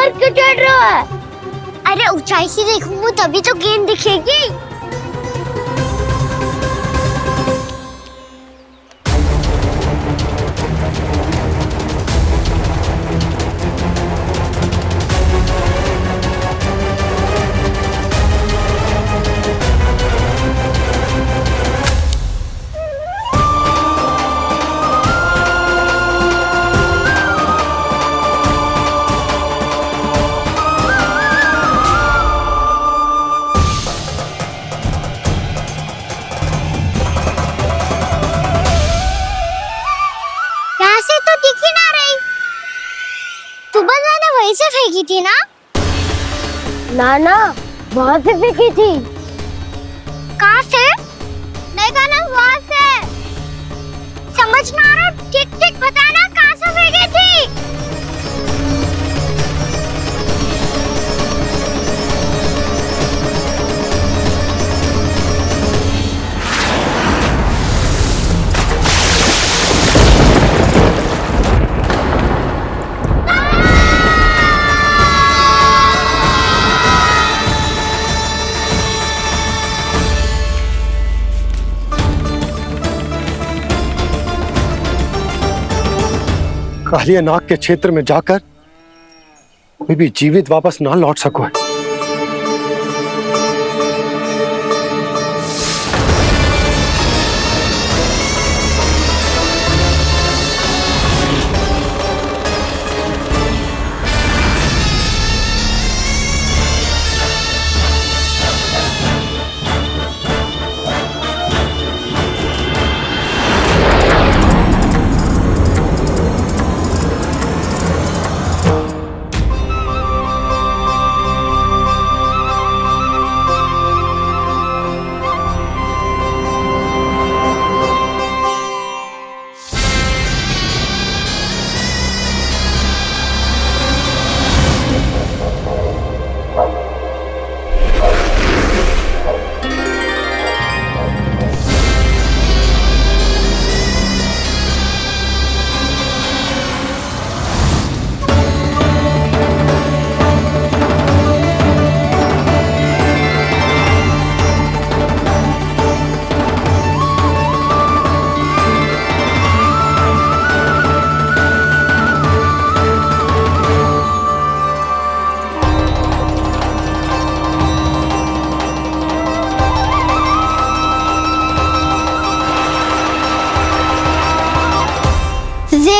पर क्यों चढ़ रहा है? अरे ऊंचाई से देखूंगा तभी तो गेंद दिखेगी। वहीं से फेंकी थी ना? ना वहाँ से फेंकी थी। कहाँ से? मैं कहा ना वहाँ से। समझ ना आ रहा, ठीक ठीक बताना कहाँ से फेंकी थी? कालिया नाग के क्षेत्र में जाकर कोई भी जीवित वापस ना लौट सको।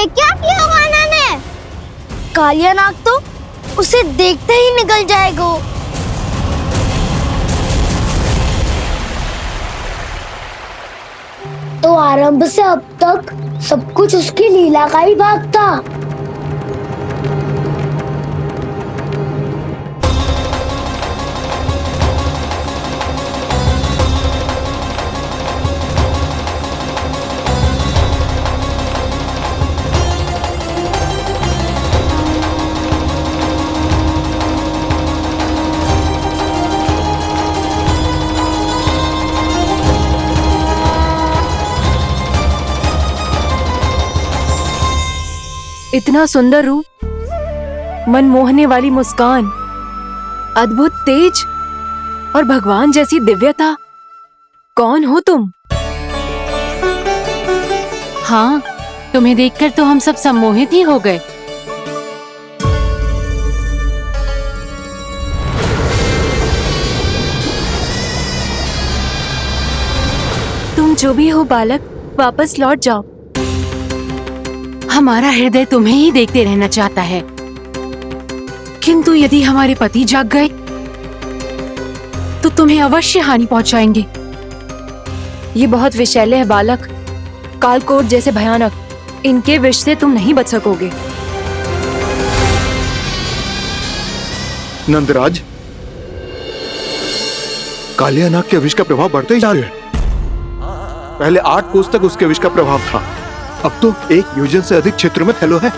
क्या किया वाना ने? कालिया नाग तो उसे देखते ही निकल जाएगा। तो आरंभ से अब तक सब कुछ उसकी लीला का ही भाग था। इतना सुंदर रूप, मनमोहने वाली मुस्कान, अद्भुत तेज और भगवान जैसी दिव्यता। कौन हो तुम? हाँ, तुम्हें देखकर तो हम सब सम्मोहित ही हो गए। तुम जो भी हो बालक, वापस लौट जाओ। हमारा हृदय तुम्हें ही देखते रहना चाहता है, किंतु यदि हमारे पति जाग गए तो तुम्हें अवश्य हानि पहुंचाएंगे। ये बहुत विषैले है बालक, कालकोट जैसे भयानक। इनके विष से तुम नहीं बच सकोगे। नंदराज, कालिया नाग के विष का प्रभाव बढ़ते ही जा रहा है। पहले 8 कोस तक उसके विष का प्रभाव था, अब तो 1 योजन से अधिक क्षेत्र में फैलो है।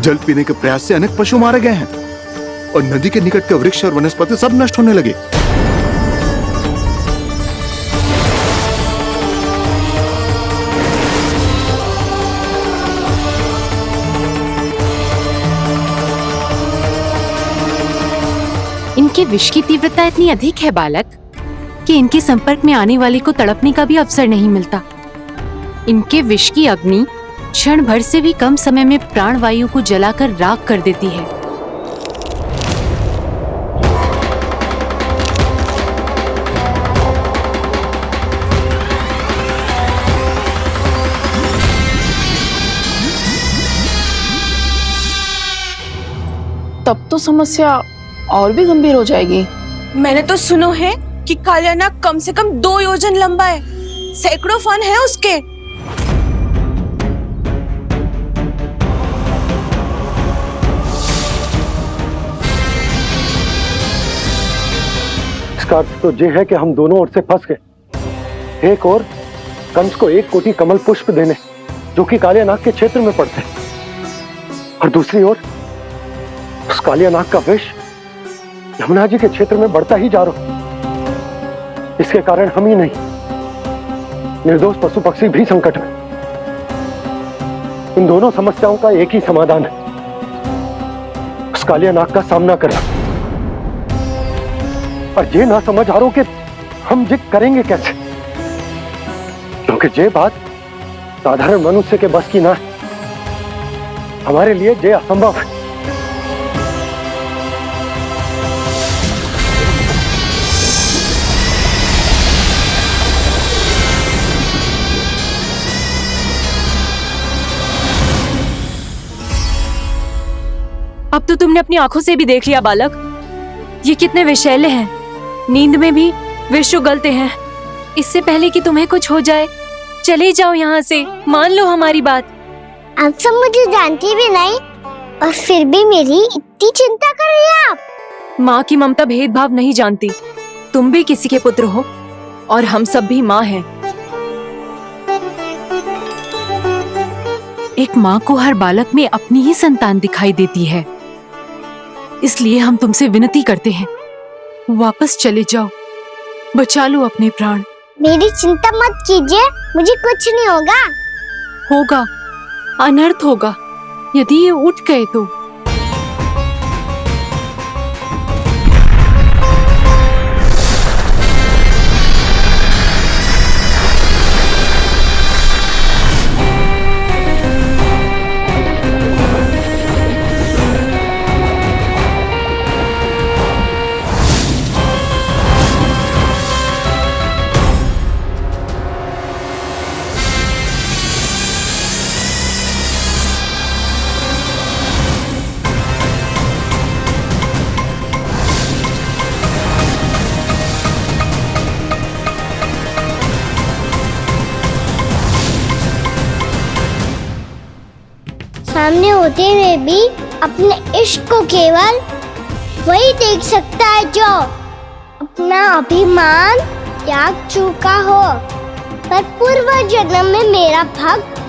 जल पीने के प्रयास से अनेक पशु मारे गए हैं और नदी के निकट के वृक्ष और वनस्पति सब नष्ट होने लगे। इनके विष की तीव्रता इतनी अधिक है बालक कि इनके संपर्क में आने वाले को तड़पने का भी अवसर नहीं मिलता। इनके विष की अग्नि क्षण भर से भी कम समय में प्राण वायु को जलाकर राख कर देती है। तब तो समस्या और भी गंभीर हो जाएगी। मैंने तो सुनो है कि कालियानाग कम से कम 2 योजन लंबा है, सैकड़ों फन है उसके। इसका अर्थ तो ये है कि हम दोनों ओर से फंस गए। एक और कंस को 1 कोटि कमल पुष्प देने जो कि कालियानाग के क्षेत्र में पड़ते हैं, और दूसरी ओर उस कालियानाग का विष यमुना जी के क्षेत्र में बढ़ता ही जा रहा। इसके कारण हम ही नहीं, निर्दोष पशु पक्षी भी संकट में। इन दोनों समस्याओं का एक ही समाधान है, उस कालियानाग का सामना करना। और ये ना समझ आ रहा कि हम ये करेंगे कैसे, क्योंकि ये बात साधारण मनुष्य के बस की ना है। हमारे लिए ये असंभव है। अब तो तुमने अपनी आंखों से भी देख लिया बालक, ये कितने विषैले हैं। नींद में भी विष उगलते हैं। इससे पहले कि तुम्हें कुछ हो जाए, चले जाओ यहाँ से, मान लो हमारी बात। आप सब मुझे जानती भी नहीं और फिर भी मेरी इतनी चिंता कर रही हैं आप। माँ की ममता भेदभाव नहीं जानती। तुम भी किसी के पुत्र हो और हम सब भी माँ हैं। एक माँ को हर बालक में अपनी ही संतान दिखाई देती है, इसलिए हम तुमसे विनती करते हैं, वापस चले जाओ, बचा लो अपने प्राण। मेरी चिंता मत कीजिए, मुझे कुछ नहीं होगा। होगा, अनर्थ होगा यदि ये उठ गए तो। सामने होते हुए भी अपने इश्क को केवल वही देख सकता है जो अपना अभिमान त्याग चुका हो। पर पूर्व जन्म में मेरा भक्त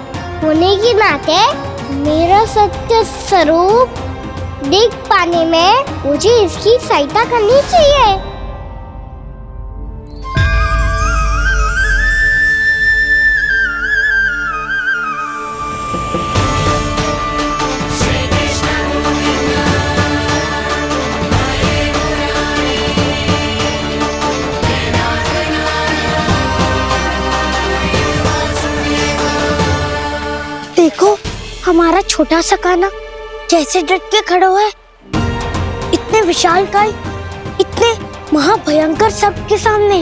होने के नाते मेरा सत्य स्वरूप देख पाने में मुझे इसकी सहायता करनी चाहिए। देखो हमारा छोटा सा कान्हा कैसे डट के खड़ा हुआ है, इतने विशालकाय, इतने महाभयंकर सबके सामने।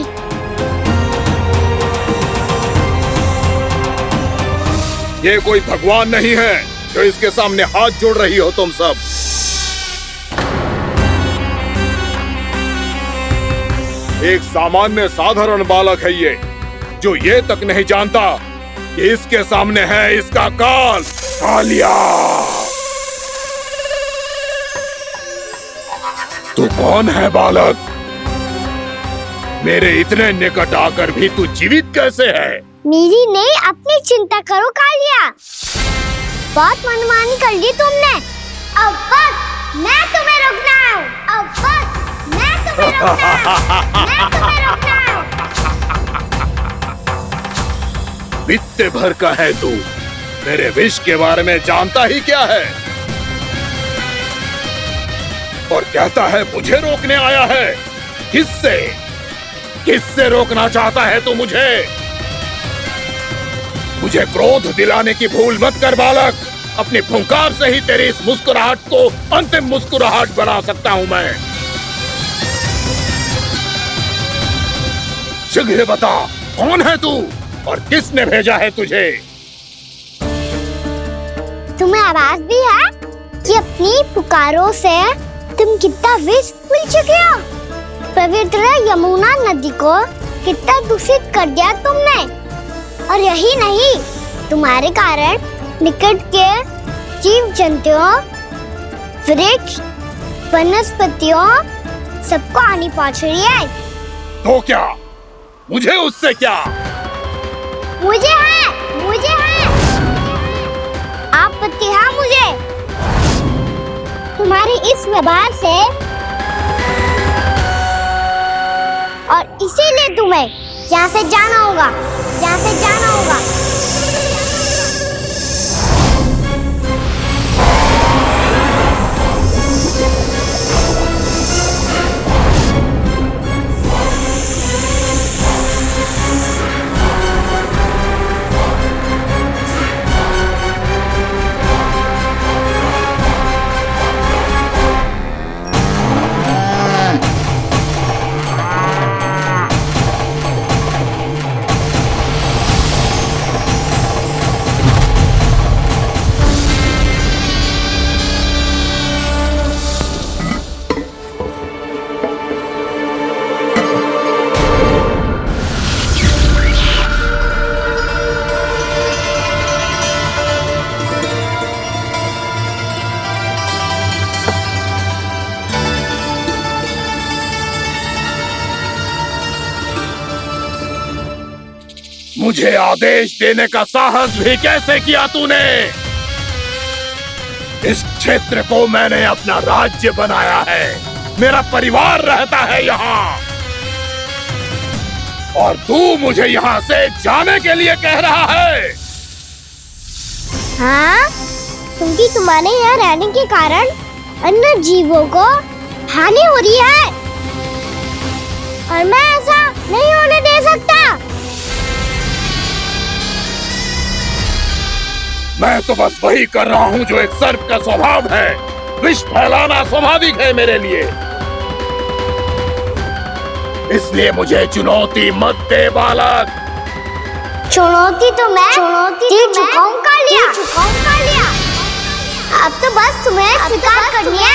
ये कोई भगवान नहीं है जो इसके सामने हाथ जोड़ रही हो तुम सब। एक सामान्य साधारण बालक है ये, जो ये तक नहीं जानता कि इसके सामने है इसका काल, कालिया। तू कौन है बालक? मेरे इतने निकट आकर भी तू जीवित कैसे है? मेरी नहीं, अपनी चिंता करो कालिया। बहुत मनमानी कर ली तुमने। अब बस मैं तुम्हें रोकना हूँ। अब बस मैं तुम्हें रोकना हूँ। मैं तुम्हें रोकना हूँ। बित्ते भर का है तू, मेरे विष के बारे में जानता ही क्या है? और कहता है मुझे रोकने आया है। किससे किससे रोकना चाहता है तू मुझे? मुझे क्रोध दिलाने की भूल मत कर बालक। अपनी फुंकार से ही तेरी इस मुस्कुराहट को अंतिम मुस्कुराहट बना सकता हूं मैं। शीघ्र बता, कौन है तू और किसने भेजा है तुझे? तुम्हें आवाज भी है कि अपनी पुकारों से तुम कितना विष भूल चुके हो। पवित्र यमुना नदी को कितना दूषित कर दिया तुमने। और यही नहीं, तुम्हारे कारण निकट के जीव जंतुओं, वृक्ष, वनस्पतियों सबको हानि पहुंच रही है। तो क्या मुझे उससे क्या? मुझे है आपत्ति है मुझे तुम्हारी इस व्यवहार से, और इसीलिए तुम्हें यहाँ से जाना होगा। मुझे आदेश देने का साहस भी कैसे किया तूने? इस क्षेत्र को मैंने अपना राज्य बनाया है, मेरा परिवार रहता है यहाँ, और तू मुझे यहाँ से जाने के लिए कह रहा है? हाँ, क्योंकि तुम्हारे यहाँ रहने के कारण अन्य जीवों को हानि हो रही है, और मैं ऐसा नहीं होने दे सकता। मैं तो बस वही कर रहा हूँ जो एक सर्प का स्वभाव है। विष फैलाना स्वाभाविक है मेरे लिए, इसलिए मुझे चुनौती मत दे बालक। चुनौती तो मैं दे चुका हूँ कालिया। अब तो बस तुम्हें स्वीकार करनी है।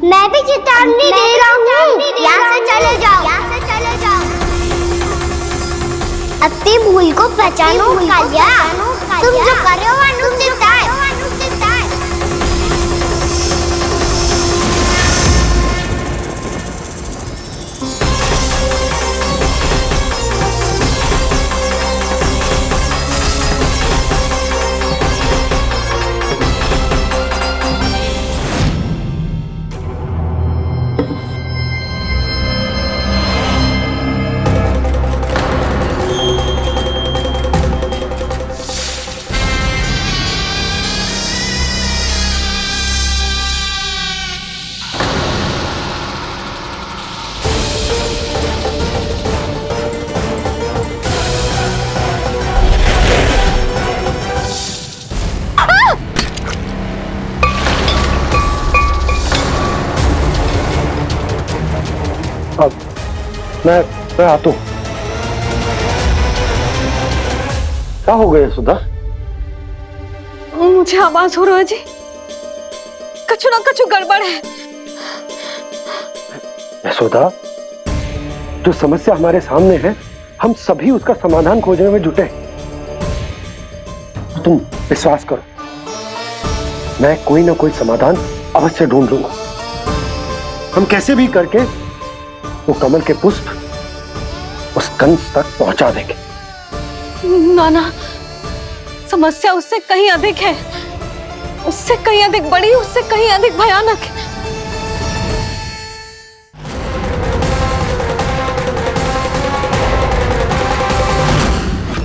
मैं भी चेतावनी दे रहा हूँ, यहाँ से चले जाओ। अपनी भूल को पहचानो कालिया, तुम जो कर रहे हो अनुचित है। अब मैं आता हूं। क्या हो गया सुधा? मुझे आवाज हो रहा है जी, कछु ना कछु गड़बड़ है। यशोदा, जो समस्या हमारे सामने है, हम सभी उसका समाधान खोजने में जुटे हैं। तुम विश्वास करो, मैं कोई ना कोई समाधान अवश्य ढूंढ लूंगा। हम कैसे भी करके वो कमल के पुष्प उस कंस तक पहुंचा देंगे। नाना, समस्या उससे कहीं अधिक है, उससे कहीं अधिक बड़ी, उससे कहीं अधिक भयानक है।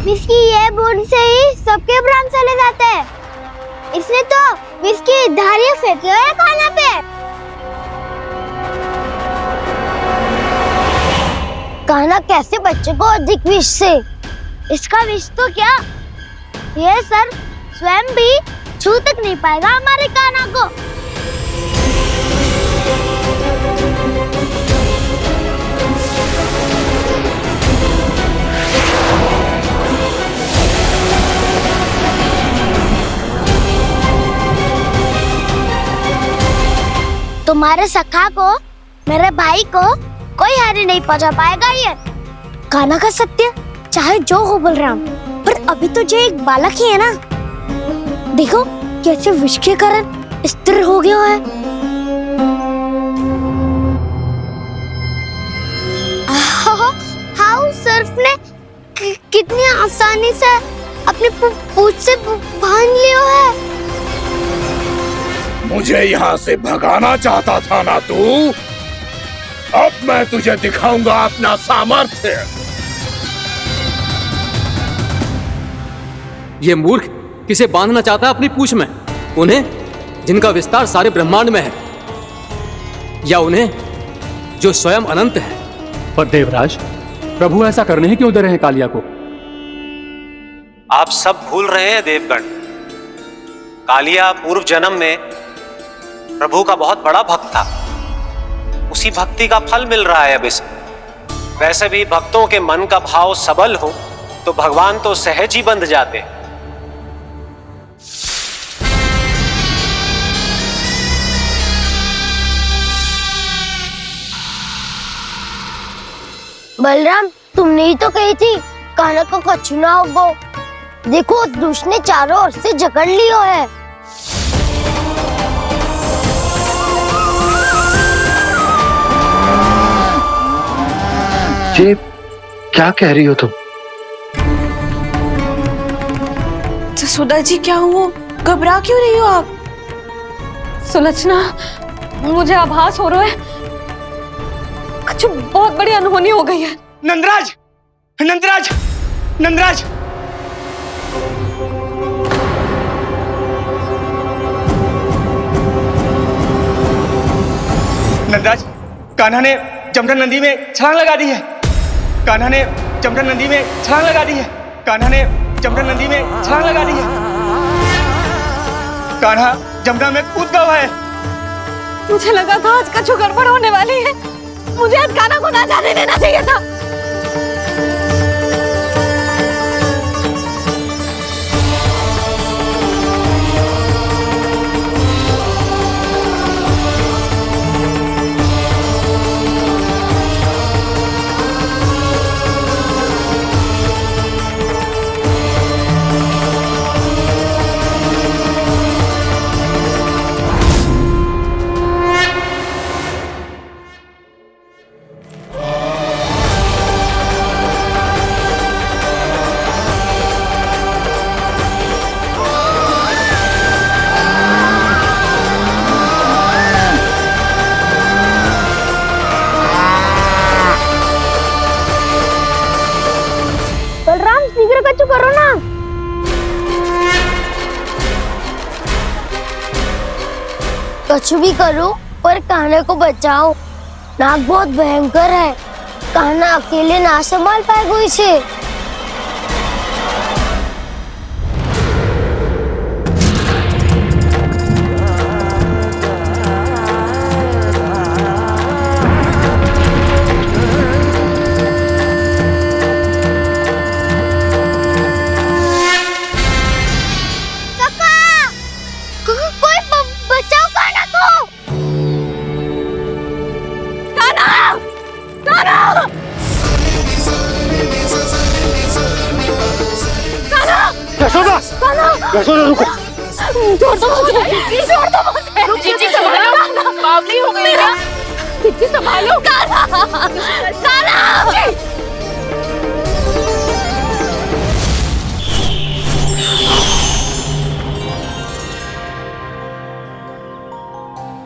विस्की ये बूंद से ही सबके प्राण चले जाते हैं। इसने तो विस्की धारियां फेंके हुए हैं खाना पे। कान्हा कैसे बच्चे को अधिक विष से? इसका विष तो क्या, ये सर स्वयं भी छू तक नहीं पाएगा हमारे कान्हा को। तुम्हारे सखा को, मेरे भाई को कोई हानि नहीं पहुंचा पाएगा। ये कान्हा का सत्य चाहे जो हो बलराम, पर अभी तो जो एक बालक ही है ना। देखो कैसे विष के कारण स्थिर हो गया है। हाउ सर्फ ने कितनी आसानी से अपनी पूंछ से बांध लिया है। मुझे यहाँ से भगाना चाहता था ना तू? अब मैं तुझे दिखाऊंगा अपना सामर्थ्य। ये मूर्ख किसे बांधना चाहता है अपनी पूंछ में? उन्हें जिनका विस्तार सारे ब्रह्मांड में है, या उन्हें जो स्वयं अनंत है? पर देवराज, प्रभु ऐसा करने ही क्यों दे रहे हैं कालिया को? आप सब भूल रहे हैं देवगण। कालिया पूर्व जन्म में प्रभु का बहुत बड़ा भक्त था। उसी भक्ति का फल मिल रहा है अब इसे। वैसे भी भक्तों के मन का भाव सबल हो तो भगवान तो सहज ही बंध जाते हैं। बलराम, तुमने ही तो कही थी कान्हा को कछु ना होगा। देखो उस दुष्ट ने चारों ओर से जकड़ लियो है। ये क्या कह रही हो तुम? जसोदा जी, क्या हुआ? घबरा क्यों रही हो आप? सुलोचना, मुझे आभास हो रहा है कुछ बहुत बड़ी अनहोनी हो गई है। नंदराज, नंदराज, नंदराज! नंदराज, कान्हा ने जमरा नदी में छलांग लगा दी है। कान्हा ने जमरा नदी में छलांग लगा दी है। कान्हा ने जमरा नदी में छलांग लगा दी है। कान्हा जमरा में कूद गया है। मुझे लगा था आज कछु गड़बड़ होने वाली है। मुझे आज कान्हा को ना जाने देना चाहिए था। कछु करो ना। कछु भी करो पर कान्हा को बचाओ। नाग बहुत भयंकर है। कान्हा अकेले ना संभाल पाएगा इसे। रुको। छोड़ दो मुझे, छोड़ दो मुझे। जीजी संभालो, बावली हो गई है। जीजी संभालो।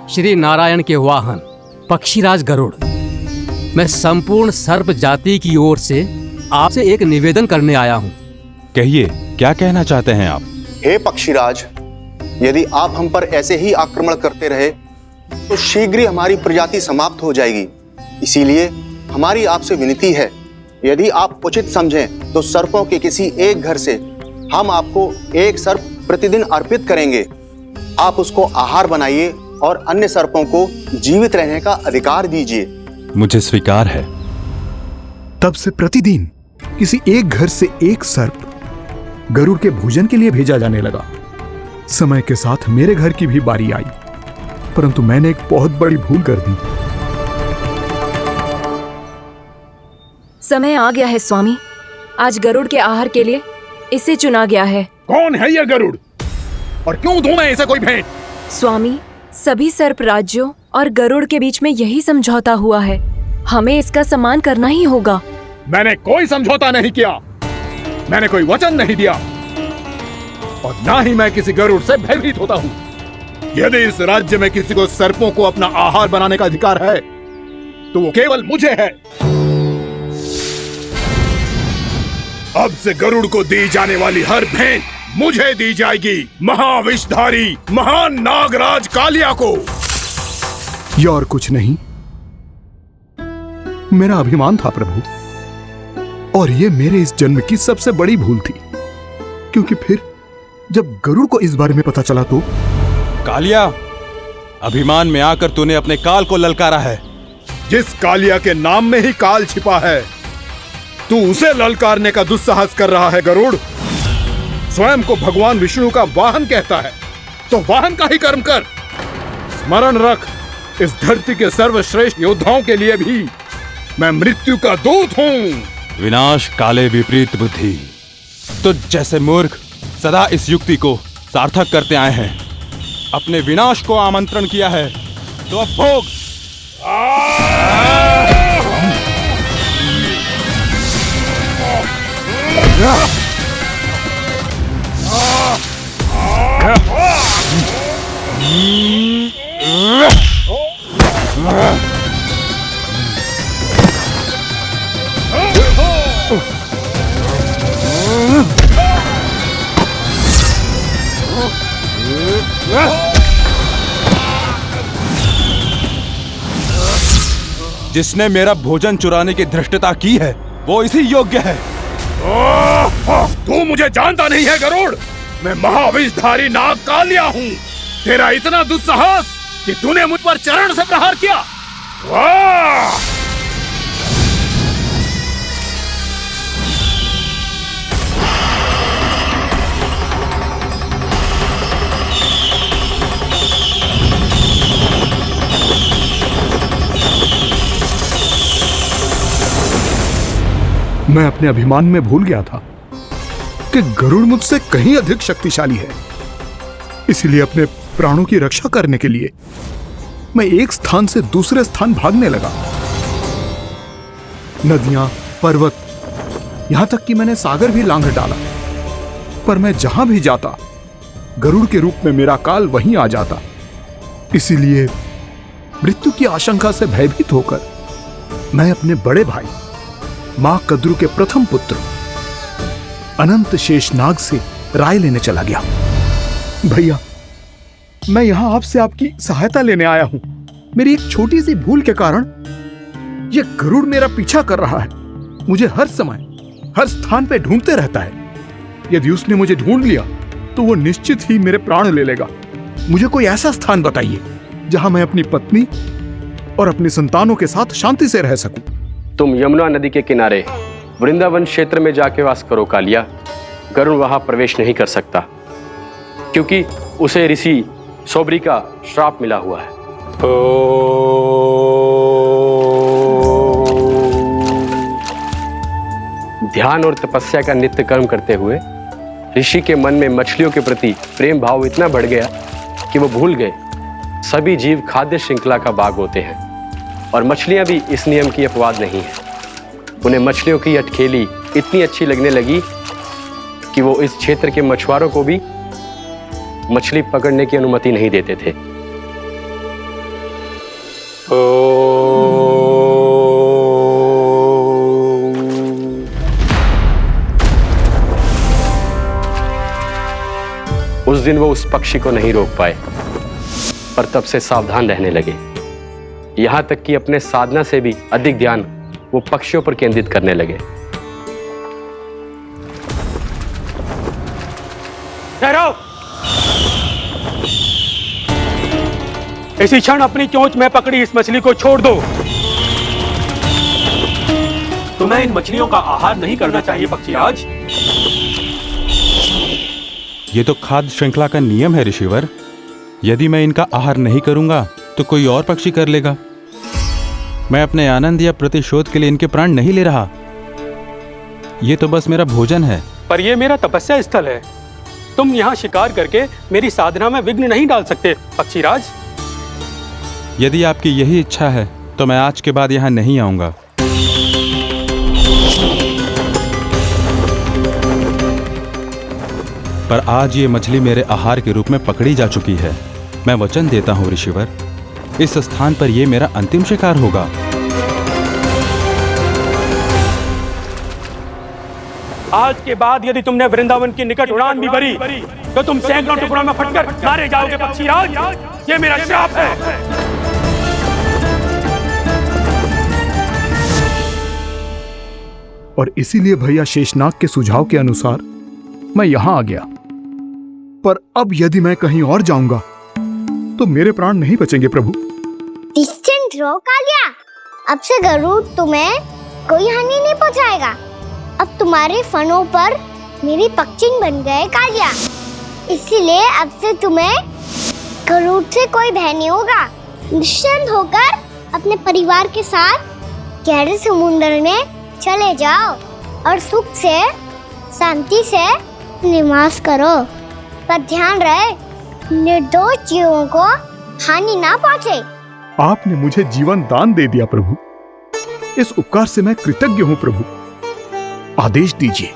श्री नारायण के वाहन पक्षीराज गरुड़, मैं संपूर्ण सर्प जाति की ओर से आपसे एक निवेदन करने आया हूँ। कहिए, क्या कहना चाहते हैं आप? हे पक्षीराज, यदि आप हम पर ऐसे ही आक्रमण करते रहे तो शीघ्र ही हमारी प्रजाति समाप्त हो जाएगी। इसीलिए हमारी आपसे विनती है, यदि आप उचित समझें तो सर्पों के किसी एक घर से हम आपको एक सर्प प्रतिदिन अर्पित करेंगे। आप उसको आहार बनाइए और अन्य सर्पों को जीवित रहने का अधिकार दीजिए। मुझे स्वीकार है। तब से प्रतिदिन किसी एक घर से एक सर्प गरुड़ के भोजन के लिए भेजा जाने लगा। समय के साथ मेरे घर की भी बारी आई, परंतु मैंने एक बहुत बड़ी भूल कर दी। समय आ गया है स्वामी, आज गरुड़ के आहार के लिए इसे चुना गया है। कौन है यह गरुड़ और क्यों दूं मैं इसे कोई भेंट? स्वामी, सभी सर्प राज्यों और गरुड़ के बीच में यही समझौता हुआ है, हमें इसका सम्मान करना ही होगा। मैंने कोई समझौता नहीं किया, मैंने कोई वचन नहीं दिया और ना ही मैं किसी गरुड़ से भयभीत होता हूँ। यदि इस राज्य में किसी को सर्पों को अपना आहार बनाने का अधिकार है तो वो केवल मुझे है। अब से गरुड़ को दी जाने वाली हर भेंट मुझे दी जाएगी, महाविषधारी महान नागराज कालिया को। यह और कुछ नहीं, मेरा अभिमान था प्रभु, और यह मेरे इस जन्म की सबसे बड़ी भूल थी, क्योंकि फिर जब गरुड़ को इस बारे में पता चला तो। कालिया, अभिमान में आकर तूने अपने काल को ललकारा है। जिस कालिया के नाम में ही काल छिपा है, तू उसे ललकारने का दुस्साहस कर रहा है गरुड़। स्वयं को भगवान विष्णु का वाहन कहता है तो वाहन का ही कर्म कर। स्मरण रख, इस धरती के सर्वश्रेष्ठ योद्धाओं के लिए भी मैं मृत्यु का दूत हूँ। विनाश काले विपरीत बुद्धि। तो जैसे मूर्ख सदा इस युक्ति को सार्थक करते आए हैं, अपने विनाश को आमंत्रण किया है तो अब भोग। जिसने मेरा भोजन चुराने की धृष्टता की है वो इसी योग्य है। तू मुझे जानता नहीं है गरुड़, मैं महाविषधारी नाग कालिया हूँ। तेरा इतना दुस्साहस कि तूने मुझ पर चरण से प्रहार किया। वाह! मैं अपने अभिमान में भूल गया था कि गरुड़ मुझसे कहीं अधिक शक्तिशाली है। इसलिए अपने प्राणों की रक्षा करने के लिए मैं एक स्थान से दूसरे स्थान भागने लगा। नदियां, पर्वत, यहां तक कि मैंने सागर भी लांघ डाला, पर मैं जहां भी जाता गरुड़ के रूप में मेरा काल वहीं आ जाता। इसीलिए मृत्यु की आशंका से भयभीत होकर मैं अपने बड़े भाई मां कद्रू के प्रथम पुत्र अनंत शेषनाग से राय लेने चला गया। भैया, मैं यहां आपसे आपकी सहायता लेने आया हूं। मेरी एक छोटी सी भूल के कारण यह गरुड़ मेरा पीछा कर रहा है, मुझे हर समय हर स्थान पे ढूंढते रहता है। यदि उसने मुझे ढूंढ लिया तो वो निश्चित ही मेरे प्राण ले लेगा। मुझे कोई ऐसा स्थान बताइए जहां मैं अपनी पत्नी और अपनी संतानों के साथ शांति से रह सकूं। तुम यमुना नदी के किनारे वृंदावन क्षेत्र में जाके वास करो कालिया। गरुड़ वहां प्रवेश नहीं कर सकता क्योंकि उसे ऋषि सोबरी का श्राप मिला हुआ है। ध्यान और तपस्या का नित्य कर्म करते हुए ऋषि के मन में मछलियों के प्रति प्रेम भाव इतना बढ़ गया कि वो भूल गए सभी जीव खाद्य श्रृंखला का भाग होते हैं और मछलियां भी इस नियम की अपवाद नहीं है। उन्हें मछलियों की अटखेली इतनी अच्छी लगने लगी कि वो इस क्षेत्र के मछुआरों को भी मछली पकड़ने की अनुमति नहीं देते थे। उस दिन वो उस पक्षी को नहीं रोक पाए, पर तब से सावधान रहने लगे, यहां तक कि अपने साधना से भी अधिक ध्यान वो पक्षियों पर केंद्रित करने लगे। ठहरो! इसी क्षण अपनी चोंच में पकड़ी इस मछली को छोड़ दो। तुम्हें इन मछलियों का आहार नहीं करना चाहिए पक्षीराज। ये तो खाद्य श्रृंखला का नियम है ऋषिवर। यदि मैं इनका आहार नहीं करूंगा तो कोई और पक्षी कर लेगा। मैं अपने आनंद या प्रतिशोध के लिए इनके प्राण नहीं ले रहा। ये तो बस मेरा भोजन है। पर यह मेरा तपस्या स्थल है। तुम यहाँ शिकार करके मेरी साधना में विघ्न नहीं डाल सकते पक्षीराज। यदि आपकी यही इच्छा है तो मैं आज के बाद यहाँ नहीं आऊंगा। पर आज ये मछली मेरे आहार के रूप में पकड़ी जा चुकी है। मैं वचन देता हूँ ऋषिवर, इस स्थान पर यह मेरा अंतिम शिकार होगा। आज के बाद यदि तुमने वृंदावन की निकट उड़ान भी भरी तो तुम सैकड़ों टुकड़ों में फटकर मारे जाओगे पक्षीराज। ये मेरा श्राप है। और इसीलिए भैया शेषनाग के सुझाव के अनुसार मैं यहां आ गया। पर अब यदि मैं कहीं और जाऊंगा तो मेरे प्राण नहीं बचेंगे प्रभु। निश्चिंत रहो कालिया, अब से गरुड़ तुम्हें कोई हानि नहीं पहुंचाएगा। अब तुम्हारे फनों पर मेरी पक्षिन बन गए कालिया, इसीलिए अब से तुम्हें गरुड़ से कोई भय नहीं होगा। निश्चिंत होकर अपने परिवार के साथ गहरे समुद्र में चले जाओ और सुख से शांति से निवास करो। पर ध्यान रहे निर्दोष जीवों को हानि ना पहुंचे। आपने मुझे जीवन दान दे दिया प्रभु, इस उपकार से मैं कृतज्ञ हूँ प्रभु। आदेश दीजिए,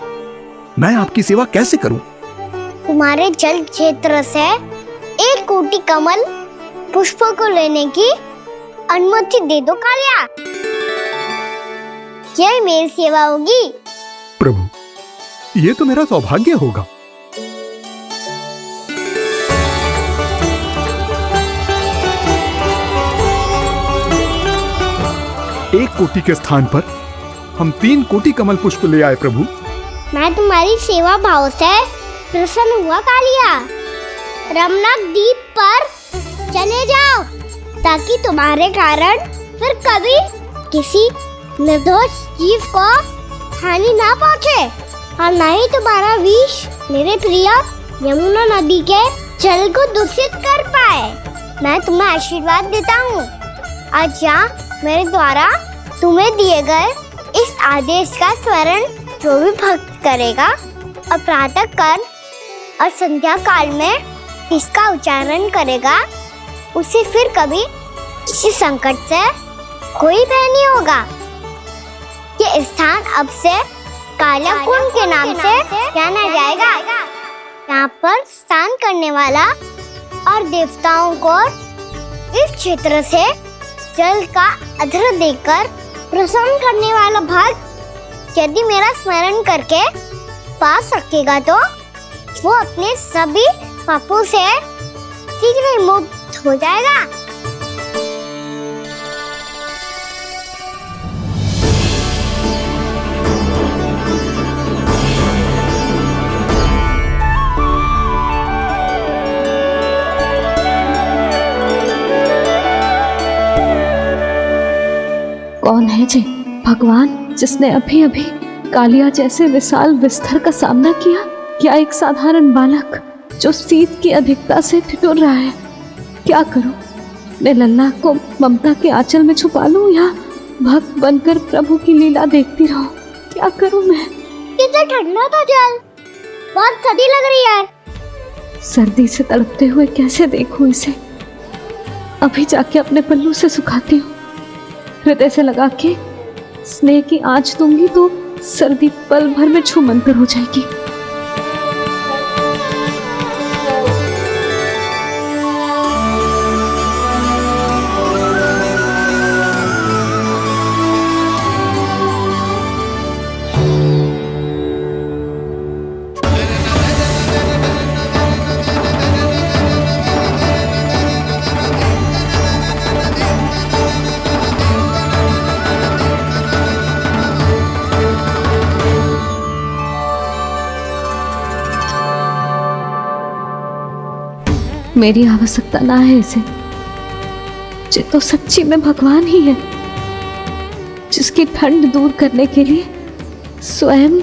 मैं आपकी सेवा कैसे करूं? तुम्हारे जल क्षेत्र से 1 कोटि कमल पुष्पों को लेने की अनुमति दे दो कालिया। यही मेरी सेवा होगी। प्रभु, ये तो मेरा सौभाग्य होगा। एक कोटि के स्थान पर हम 3 कोटि कमल पुष्प ले आए प्रभु। मैं तुम्हारी सेवा भाव से प्रसन्न हुआ कालिया। रमनाक द्वीप पर चले जाओ ताकि तुम्हारे कारण फिर कभी किसी निर्दोष जीव को हानि ना पहुंचे और न ही तुम्हारा विष मेरे प्रिय यमुना नदी के जल को दूषित कर पाए। मैं तुम्हें आशीर्वाद देता हूँ। आज यहाँ मेरे द्वारा तुम्हें दिए गए इस आदेश का स्मरण जो भी भक्त करेगा और प्रातः काल और संध्या काल में इसका उच्चारण करेगा, उसे फिर कभी किसी संकट से कोई भय नहीं होगा। ये स्थान अब से काला कुंड के नाम से जाना जाएगा। यहाँ पर स्नान करने वाला और देवताओं को इस क्षेत्र से जल का अर्घ्य देकर प्रसन्न करने वाला भक्त यदि मेरा स्मरण करके पास रखेगा तो वो अपने सभी पापों से शीघ्र ही मुक्त हो जाएगा। कौन है जी भगवान जिसने अभी अभी कालिया जैसे विशाल विस्तर का सामना किया? क्या एक साधारण बालक जो शीत की अधिकता से ठिठुर रहा है? क्या करूं? मैं लल्ला को ममता के आंचल में छुपा लूं या भक्त बनकर प्रभु की लीला देखती रहूं? क्या करूं मैं? कितना ठंडा था जल, बहुत सर्दी लग रही है। सर्दी से तड़पते हुए कैसे देखूं इसे? अभी जाके अपने पल्लू से सुखाती हूँ। हृदय से लगा के स्नेह की आंच दूंगी तो सर्दी पल भर में छूमंतर हो जाएगी। मेरी आवश्यकता ना है इसे। ये तो सच्ची में भगवान ही है, जिसकी ठंड दूर करने के लिए स्वयं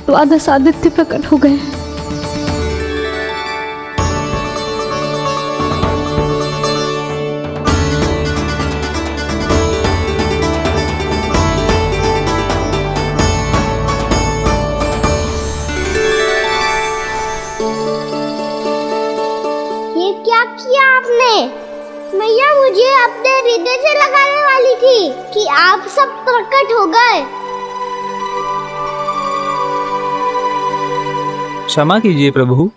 द्वादश आदित्य प्रकट हो गए हैं। क्या किया आपने? मैया मुझे अपने हृदय से लगाने वाली थी कि आप सब प्रकट हो गए। क्षमा कीजिए प्रभु,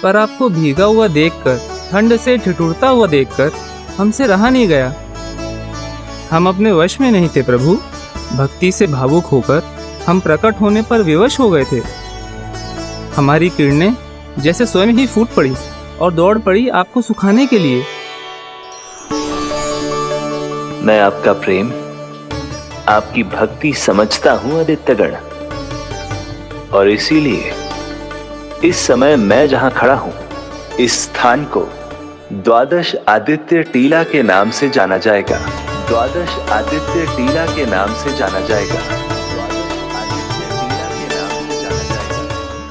पर आपको भीगा हुआ देखकर, ठंड से ठिठुरता हुआ देखकर हमसे रहा नहीं गया। हम अपने वश में नहीं थे प्रभु। भक्ति से भावुक होकर हम प्रकट होने पर विवश हो गए थे। हमारी किरणें जैसे स्वयं ही फूट पड़ी और दौड़ पड़ी आपको सुखाने के लिए। मैं आपका प्रेम, आपकी भक्ति समझता हूं आदित्यगण, और इसीलिए इस समय मैं जहां खड़ा हूं, इस स्थान को द्वादश आदित्य टीला के नाम से जाना जाएगा। द्वादश आदित्य टीला के नाम से जाना जाएगा।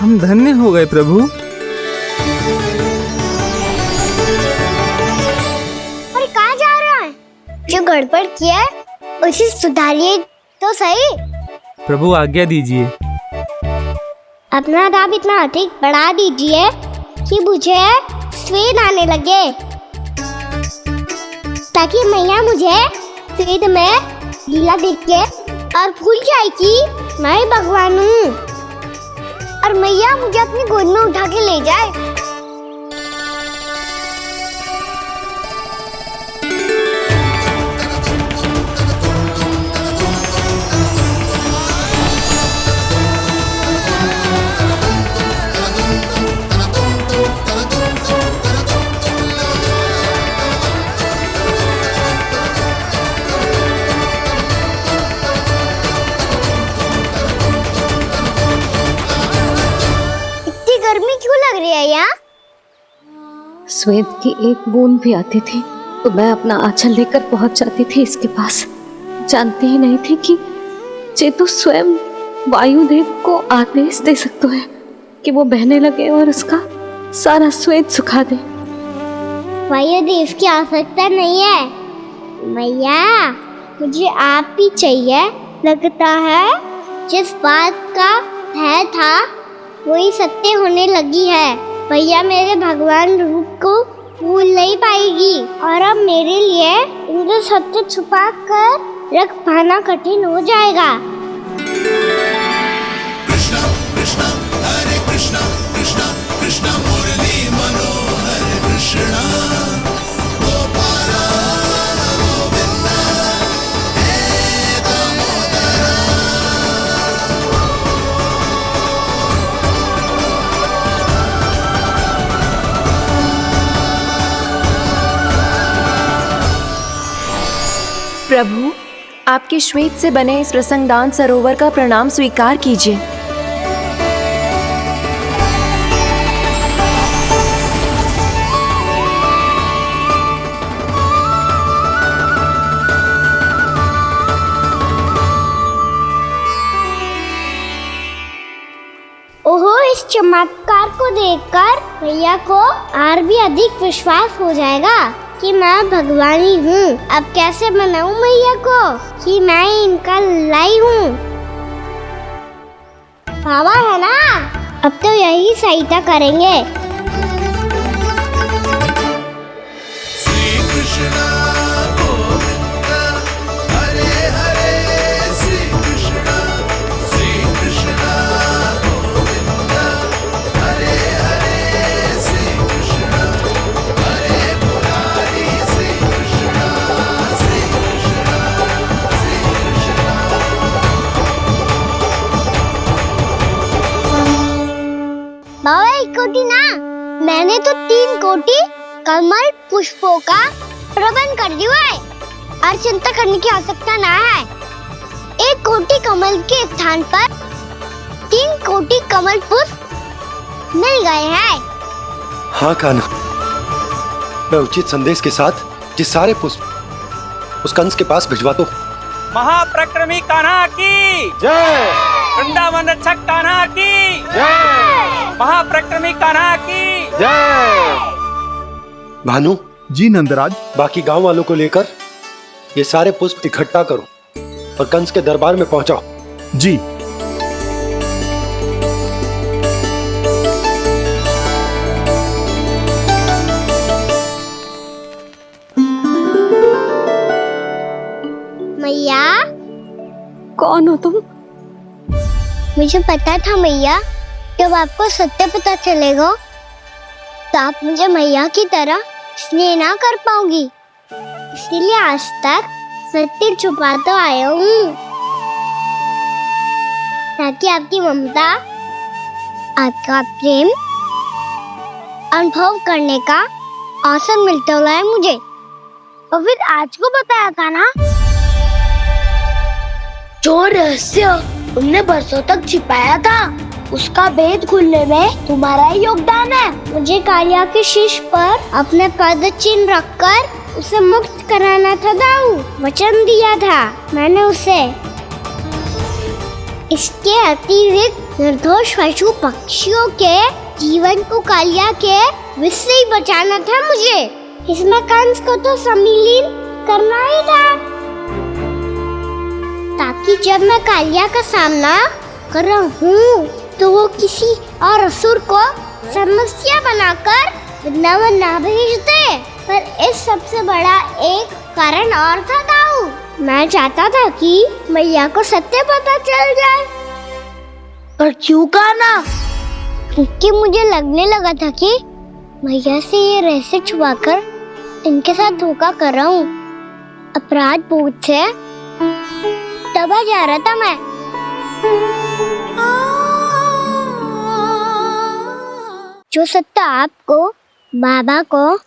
हम धन्य हो गए प्रभु। जो गड़बड़ किया है उसे सुधारिए तो सही। प्रभु आज्ञा दीजिए। अपना दाब इतना अधिक बढ़ा दीजिए कि मुझे स्वेद आने लगे, ताकि मैया मुझे स्वेद में लीला देख के और भूल जाए कि मैं भगवान हूँ, और मैया मुझे अपनी गोद में उठा के ले जाए। गर्मी क्यों लग रही है यहाँ? स्वेद की एक बूंद भी आती थी तो मैं अपना आंचल लेकर पहुंच जाती थी इसके पास। जानती ही नहीं थी कि चेतु स्वयं वायुदेव को आदेश दे सकते हैं कि वो बहने लगे और उसका सारा स्वेद सुखा दे। वायुदेव की आवश्यकता नहीं है मैया, मुझे आप ही चाहिए। लगता है जिस बात का भय था वही सत्य होने लगी है। भैया मेरे भगवान रूप को भूल नहीं पाएगी, और अब मेरे लिए इनके सत्य छुपा कर रख पाना कठिन हो जाएगा। कृष्णा कृष्णा हरे कृष्णा कृष्णा कृष्णा मुरली मनोहर कृष्णा गोपाला गोविंदा हे दामोदरा। प्रभु, आपके श्वेत से बने इस प्रसंगदान सरोवर का प्रणाम स्वीकार कीजिए। ओहो, इस चमत्कार को देखकर भैया को और भी अधिक विश्वास हो जाएगा कि मैं भगवानी हूँ। अब कैसे मनाऊं मैया को कि मैं इनका लाई हूँ। बाबा है ना, अब तो यही सहायता करेंगे। श्री कृष्ण गोविंद हरे हरे श्री कृष्ण गोविंद हरे हरे श्री कृष्ण हरे मुरारी श्री कृष्ण बाबा एक कोटी ना, मैंने तो 3 कोटी कमल पुष्पों का प्रबंध कर दिया है और चिंता करने की आवश्यकता ना है। 1 कोटी कमल के स्थान पर 3 कोटी कमल पुष्प मिल गए हैं। हाँ कान्हा, मैं उचित संदेश के साथ ये सारे पुष्प उस कंस के पास भिजवाता हूँ। महाप्रक्रमी कान्हा की जय। वृंदावन रक्षक कान्हा की जय। महाप्रक्रमी कान्हा की जय। भानु जी नंदराज, बाकी गांव वालों को लेकर ये सारे पुष्प इकट्ठा करो और कंस के दरबार में पहुंचाओ। जी। मैया, कौन हो तुम? मुझे पता था मैया, जब आपको सत्य पता चलेगा तो आप मुझे मैया की तरह स्नेह ना कर पाओगी, इसीलिए आज तक सत्य छुपाता आया हूँ, ताकि आपकी ममता, आपका प्रेम अनुभव करने का अवसर मिलता हुआ है मुझे। और फिर आज को बताया था ना, जो रहस्य तुमने बरसों तक छिपाया था, उसका भेद खुलने में तुम्हारा ही योगदान है। मुझे कालिया के शीश पर अपने पद चिन्ह रखकर उसे मुक्त कराना था दाऊ, वचन दिया था मैंने उसे। इसके अतिरिक्त निर्दोष पशु पक्षियों के जीवन को कालिया के विष से ही बचाना था मुझे। इसमें कंस को तो सम्मिलित करना ही था, ताकि जब मैं कालिया का सामना कर रहा हूँ तो वो किसी और असुर को समस्या बनाकर वृंदावन ना भेज दे। पर इस सबसे बड़ा एक कारण और था दाऊ, मैं चाहता था कि मैया को सत्य पता चल जाए। पर क्यों कहा ना? क्योंकि मुझे लगने लगा था कि मैया से ये रहस्य छुपाकर इनके साथ धोखा कर रहा हूँ। अपराध बोध से दबा जा रहा था मैं। जो सत्य आपको, बाबा को,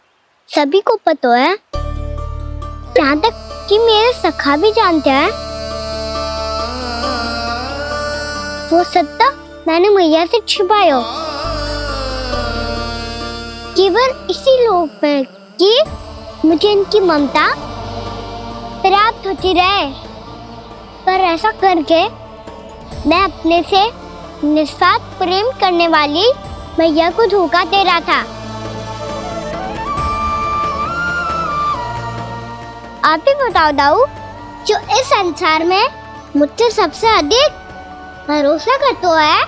सभी को पता है, यहाँ तक कि मेरे सखा भी जानते हैं, वो सत्य मैंने मैया से छिपाया केवल इसी लोक में कि मुझे इनकी ममता प्राप्त होती रहे। पर ऐसा करके मैं अपने से निस्वार्थ प्रेम करने वाली मैया को धोखा दे रहा था। आप ही बताओ दाऊ, जो इस संसार में मुझसे सबसे अधिक भरोसा करता है,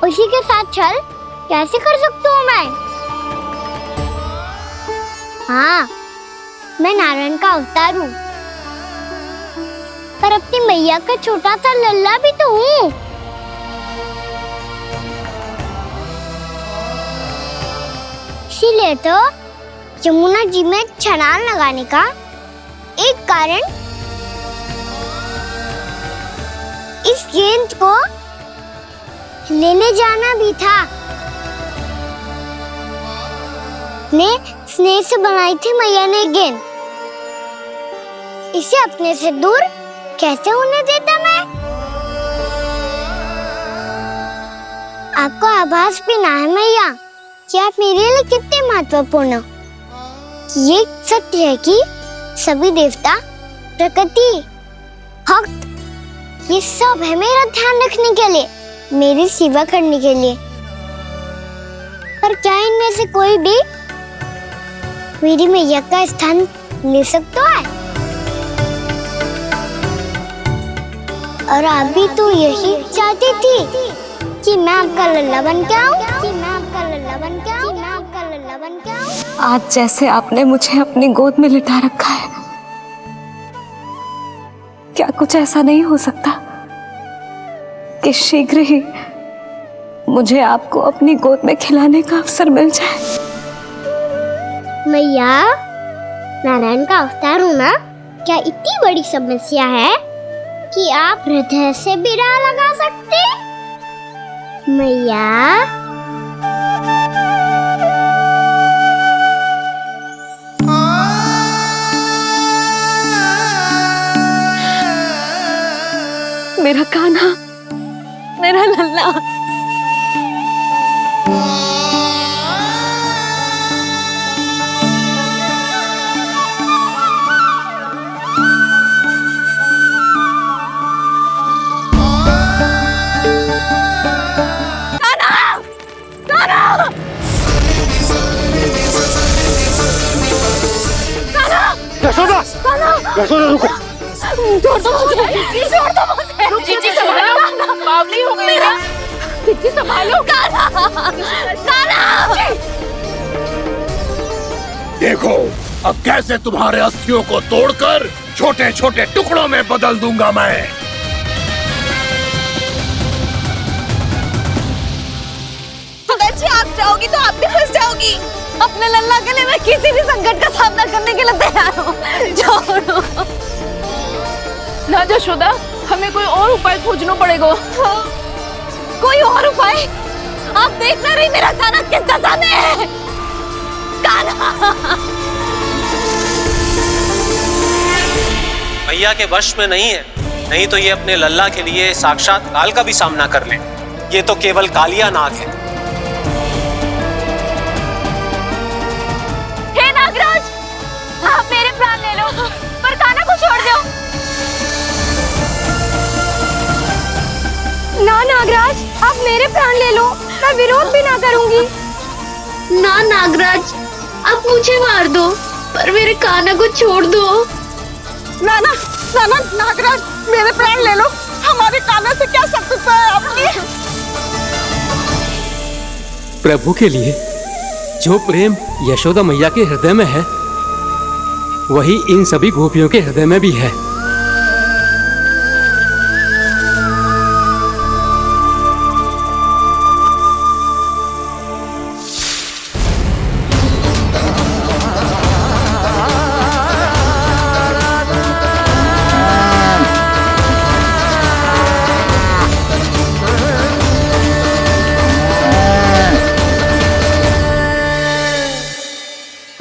उसी के साथ छल कैसे कर सकता हूँ मैं? हाँ, मैं नारायण का अवतार हूँ, पर अपनी मैया का छोटा सा लल्ला भी तो हूँ। इसीलिए तो यमुना जी में छलांग लगाने का एक कारण इस गेंद को लेने जाना भी था। ने स्नेह से बनाई थी मैया ने गेंद, इसे अपने से दूर कैसे होने देता मैं? आपको आभास भी ना है मैया कि आप मेरे लिए कितने महत्वपूर्ण हो। ये सत्य है कि सभी देवता, प्रकृति, भक्त, ये सब है मेरा ध्यान रखने के लिए, मेरी सेवा करने के लिए। पर क्या इनमें से कोई भी मेरी मैया का स्थान ले सकता है? और आप भी तो यही चाहती थी कि मैं आपका लल्ला बन के आऊं? कि मैं आपका लल्ला बन के आऊं? कि मैं आपका लल्ला बन के आऊं? आज जैसे आपने मुझे अपनी गोद में लिटा रखा है, क्या कुछ ऐसा नहीं हो सकता कि शीघ्र ही मुझे आपको अपनी गोद में खिलाने का अवसर मिल जाए? मैया, नारायण का अवतार हूँ ना, क्या इतनी बड़ी समस्या है कि आप हृदय से भी ना लगा सकते? मैया, मेरा कान्हा, मेरा लल्ला। यशोदा, यशोदा रुको। छोड़ दो मुझे, छोड़ दो मुझे। जीजी संभालो, बावली हो गई है। जीजी संभालो। कान्हा, कान्हा। देखो अब कैसे तुम्हारे अस्थियों को तोड़कर छोटे छोटे टुकड़ों में बदल दूंगा मैं। जी आप जाओगी तो आप भी फंस जाओगी। अपने लल्ला के लिए मैं किसी भी संकट का सामना करने के लिए तैयार हूँ। छोड़ो ना यशोदा, हमें कोई और उपाय खोजना पड़ेगा। कोई और उपाय? आप देख ना रही मेरा कान्हा किस दशा में है। कान्हा मैया के वश में नहीं है, नहीं तो ये अपने लल्ला के लिए साक्षात काल का भी सामना कर ले। ये तो केवल कालिया नाग है। हे नागराज, आप मेरे प्राण ले लो, पर कान्हा को छोड़ दो। ना नागराज, आप मेरे प्राण ले लो, मैं विरोध भी ना करूंगी। ना नागराज, आप मुझे मार दो, पर मेरे कान्हा को छोड़ दो। ना ना ना ना नागराज, मेरे प्राण ले लो, हमारे कान्हा से क्या शत्रुता है आपकी? प्रभु के लिए जो प्रेम यशोदा मैया के हृदय में है, वही इन सभी गोपियों के हृदय में भी है।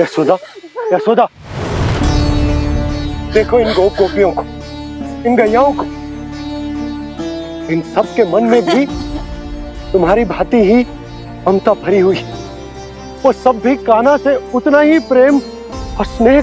यशोदा, यशोदा, देखो इन गोप गोपियों को, इन गैयाओं को, इन सब के मन में भी तुम्हारी भांति ही ममता भरी हुई। वो सब भी कान्हा से उतना ही प्रेम और स्नेह